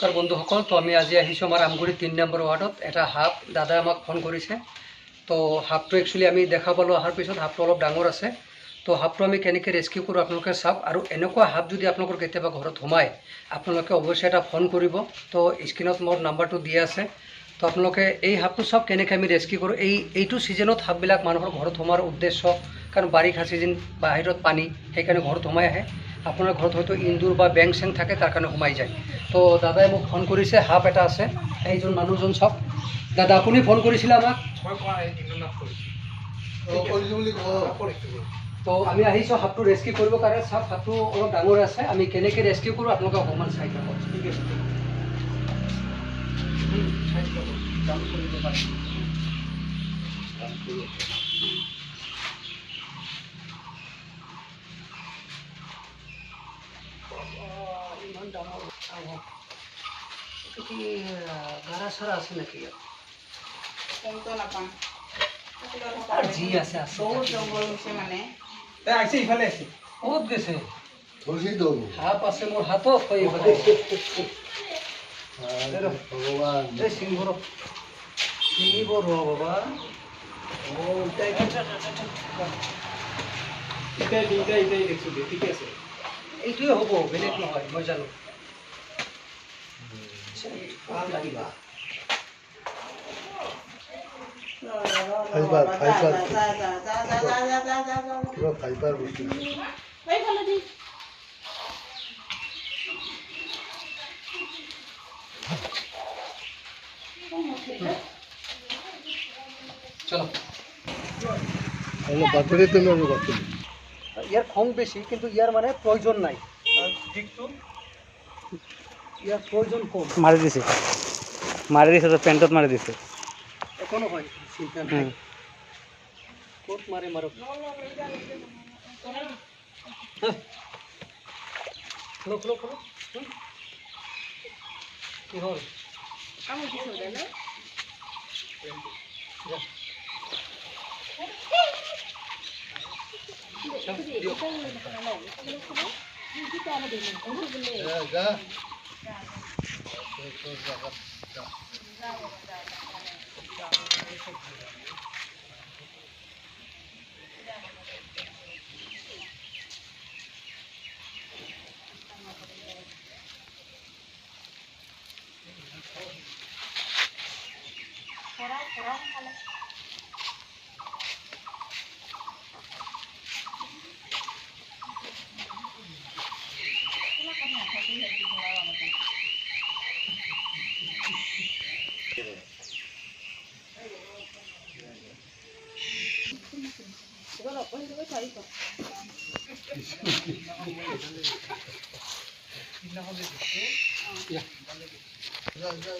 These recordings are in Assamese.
নমস্কাৰ বন্ধুসকল। তো আমি আজি আহিছোঁ আমাৰ আমগুৰি ৩ নম্বৰ ৱাৰ্ডত। এটা সাপ দাদাই আমাক ফোন কৰিছে। তো সাপটো একচুৱেলি আমি দেখা পালোঁ অহাৰ পিছত সাপটো অলপ ডাঙৰ আছে। তো সাপটো আমি কেনেকৈ ৰেস্কিউ কৰোঁ আপোনালোকে চাওক। আৰু এনেকুৱা সাপ যদি আপোনালোকৰ কেতিয়াবা ঘৰত সোমায় আপোনালোকে অৱশ্যে এটা ফোন কৰিব। তো স্ক্ৰীণত মোৰ নাম্বাৰটো দিয়া আছে। তো আপোনালোকে এই সাপটো চাওক কেনেকৈ আমি ৰেস্কিউ কৰোঁ। এইটো ছিজনত সাপবিলাক মানুহৰ ঘৰত সোমোৱাৰ উদ্দেশ্য, কাৰণ বাৰিষা ছিজন, বাহিৰত পানী, সেইকাৰণে ঘৰত সোমাই আহে। আপোনাৰ ঘৰত হয়তো ইন্দুৰ বা বেং চেং থাকে, তাৰ কাৰণে সোমাই যায়। তো দাদাই মোক ফোন কৰিছে, সাপ এটা আছে। এইজন মানুহজন চাওক। দাদা আপুনি ফোন কৰিছিলে আমাক? তো আমি আহিছোঁ সাপটো ৰেস্কিউ কৰিবৰ কাৰণে। চাওক সাপটো অলপ ডাঙৰ আছে। আমি কেনেকৈ ৰেস্কিউ কৰোঁ আপোনালোকে অকণমান চাই থাকক। ঠিক আছে, ইমান ডাঙৰ কি গাৰা চাৰা আছে নেকি ইয়াত? যি আছে আছে। বহুত জংঘল হৈছে মানে। আহিছে ইফালে আছে। ক'ত গৈছে? সাপ আছে মোৰ হাতত। ভগৱান চিঙিব ৰ বাবা। এইটোৱে হ'ব, বেলেগ নহয়, মই জানো। চলো, ইয়াৰ খং বেছি, কিন্তু ইয়াৰ মানে প্ৰয়োজন নাই। ইয়াৰ প্ৰয়োজন কম। মাৰি দিছে তো পেণ্টত মাৰি দিছে। একো নহয়, চিন্তা নাই। ক'ত মাৰে মাৰক। খোলো খোলো খোলো। কি হ'ল?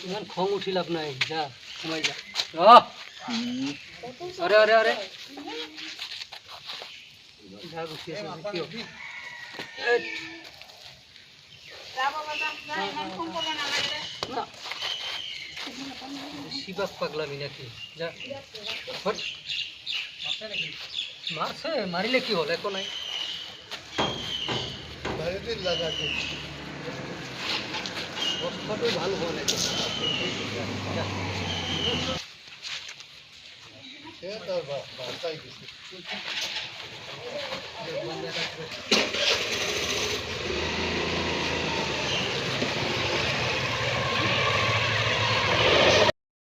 ইমান খং উঠি লাভ নাই, যা সোমাই যা। আরে আরে আরে যা গুচি আছে কিয়? না শিবাক পাগলামি নাকি? যা মারছে, মারিলে কি হল? একো নাই, অবস্থাটাই ভালো হল। এখন